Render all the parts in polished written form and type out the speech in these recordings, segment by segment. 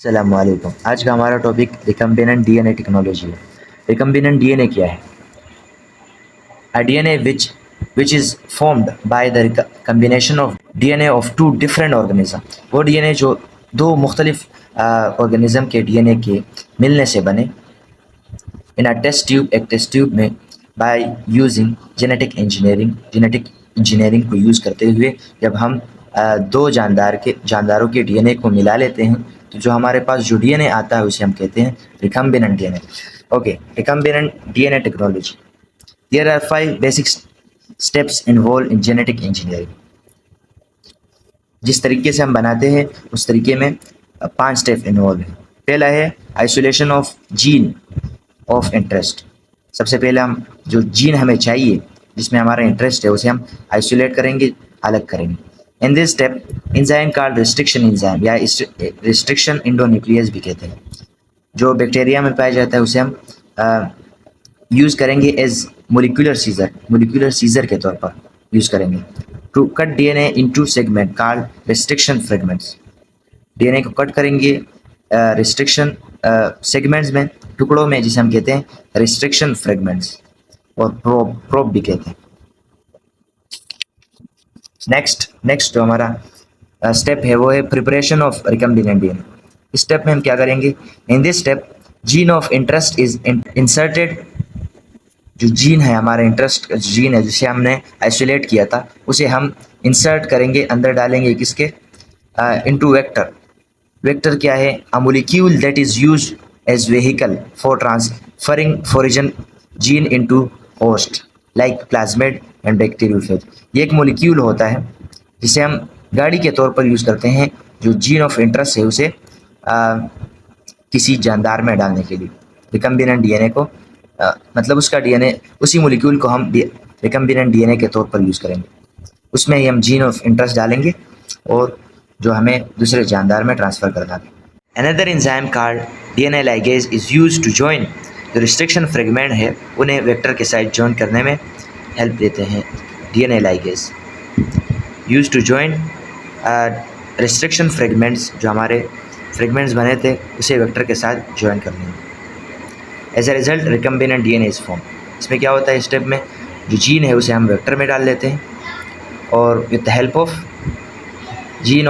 अस्सलामुअलैकुम। आज का हमारा टॉपिक रिकम्बिनेंट डीएनए टेक्नोलॉजी है। रिकम्बिनेंट डीएनए क्या है? A DNA which is formed by the combination of DNA of two different organism। वो डीएनए जो दो मुख्तलिफ ऑर्गेनिज्म के डीएनए के मिलने से बने इन अ टेस्ट ट्यूब, एक टेस्ट ट्यूब में, बाय यूजिंग जेनेटिक इंजीनियरिंग को यूज़ करते हुए जब हम दो जानदारों के डीएनए को मिला लेते हैं तो जो हमारे पास जो डीएनए आता है उसे हम कहते हैं recombinant DNA. Okay, recombinant DNA technology. There are 5 basic steps involved in genetic engineering। जिस तरीके से हम बनाते हैं उस तरीके में 5 स्टेप इन्वॉल्व हैं। पहला है isolation of gene of interest. सबसे पहले हम जो जीन हमें चाहिए जिसमें हमारा इंटरेस्ट है उसे हम आइसोलेट करेंगे, अलग करेंगे। In this step enzyme called restriction enzyme या रिस्ट्रिक्शन इंडोन्यूक्लियस भी कहते हैं, जो बैक्टीरिया में पाया जाता है उसे हम यूज़ करेंगे एज मोलिकुलर सीजर के तौर पर यूज़ करेंगे to cut DNA into segment called restriction fragments. DNA को कट करेंगे रिस्ट्रिक्शन सेगमेंट्स में, टुकड़ों में, जिसे हम कहते हैं रिस्ट्रिक्शन फ्रेगमेंट्स और प्रोब भी कहते हैं। नेक्स्ट जो हमारा स्टेप है वो है प्रिपरेशन ऑफ रिकम्बिनेंट डीएनए। इस स्टेप में हम क्या करेंगे? In this step gene of interest is inserted. जो जीन है, हमारा इंटरेस्ट जीन है जिसे हमने आइसोलेट किया था, उसे हम इंसर्ट करेंगे, अंदर डालेंगे किसके? इनटू वेक्टर क्या है? A molecule that is used as vehicle for transferring foreign gene into host like plasmid and bacteriophage. ये एक मॉलिक्यूल होता है जिसे हम गाड़ी के तौर पर यूज़ करते हैं जो जीन ऑफ इंटरेस्ट है उसे किसी जानदार में डालने के लिए। रिकम्बिनेंट डीएनए को मतलब उसका डीएनए, उसी मॉलिक्यूल को हम रिकम्बिनेंट डीएनए के तौर पर यूज़ करेंगे। उसमें ही हम जीन ऑफ इंटरेस्ट डालेंगे और जो हमें दूसरे जानदार में ट्रांसफ़र करना है। Another enzyme called DNA ligase is used to join. जो रिस्ट्रिक्शन फ्रेगमेंट है उन्हें वेक्टर के साथ जॉइन करने में हेल्प देते हैं। DNA ligase use to join restriction fragments, जो हमारे फ्रेगमेंट्स बने थे उसे वेक्टर के साथ जॉइन करने में। As a result recombinant DNA is form. इसमें क्या होता है? स्टेप में जो जीन है उसे हम वेक्टर में डाल लेते हैं और with the help of gene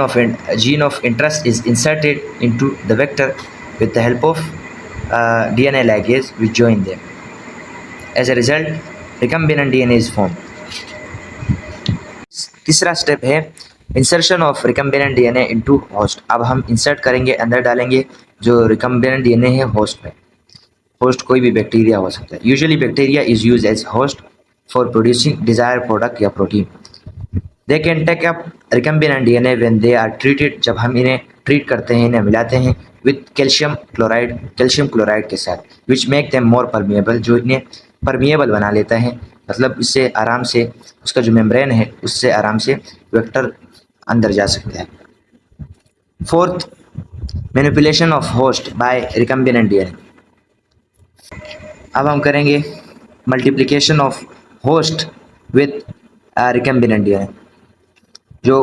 of interest is inserted into the vector with the help of DNA ligase we join them. As a result recombinant DNA is form. तीसरा स्टेप है insertion of recombinant DNA into host. अब हम insert करेंगे, अंदर डालेंगे जो recombinant DNA है host में। होस्ट कोई भी बैक्टीरिया हो सकता है। Usually bacteria is use as host for producing desire product या protein. They can take up recombinant DNA when they are treated. जब हम इन्हें ट्रीट करते हैं, इन्हें मिलाते हैं विद कैल्शियम क्लोराइड के साथ, which make them more permeable, जो इन्हें परमिएबल बना लेता है। मतलब इससे आराम से उसका जो मेम्ब्रेन है उससे आराम से वेक्टर अंदर जा सकता है। Fourth, manipulation of host by recombinant DNA. अब हम करेंगे multiplication of host with recombinant DNA. जो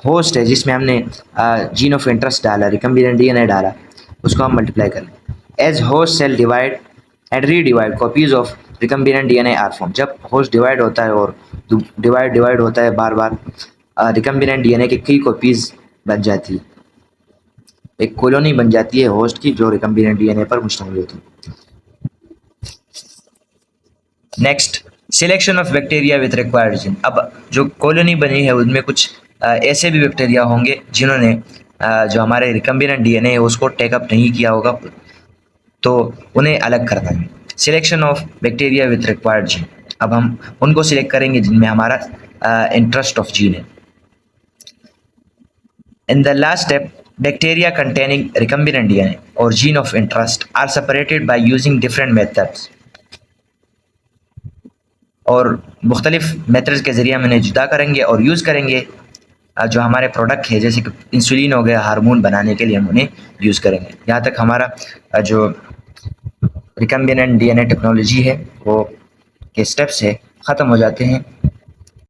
होस्ट है जिसमें हमने जीन ऑफ इंटरेस्ट डाला, रिकम्बिनेंट डीएनए डाला, उसको हम मल्टीप्लाई करें। As host cell divide and redivide copies of recombinant DNA are form. जब होस्ट डिवाइड होता है और डिवाइड होता है बार बार, रिकम्बिनेंट डीएनए की कई कॉपीज बन जाती है। एक कॉलोनी बन जाती है होस्ट की जो रिकम्बिनेंट डीएनए पर मुश्तमिल होती है। Next, selection of bacteria with required gene. अब जो कॉलोनी बनी है उनमें कुछ ऐसे भी बैक्टीरिया होंगे जिन्होंने जो हमारे रिकम्बिनेंट डीएनए है उसको टेकअप नहीं किया होगा, तो उन्हें अलग करना है। Selection of bacteria with required gene. अब हम उनको सिलेक्ट करेंगे जिनमें हमारा इंटरेस्ट ऑफ जीन है। In the last step, bacteria containing recombinant DNA और gene of interest are separated by using different methods. और मुख्तलिफ मेथड्स के ज़रिए हम इन्हें जुदा करेंगे और यूज़ करेंगे जो हमारे प्रोडक्ट है, जैसे कि इंसुलिन हो गया, हार्मोन बनाने के लिए हम उन्हें यूज़ करेंगे। यहाँ तक हमारा जो रिकम्बिनेंट डीएनए टेक्नोलॉजी है वो के स्टेप्स है ख़त्म हो जाते हैं।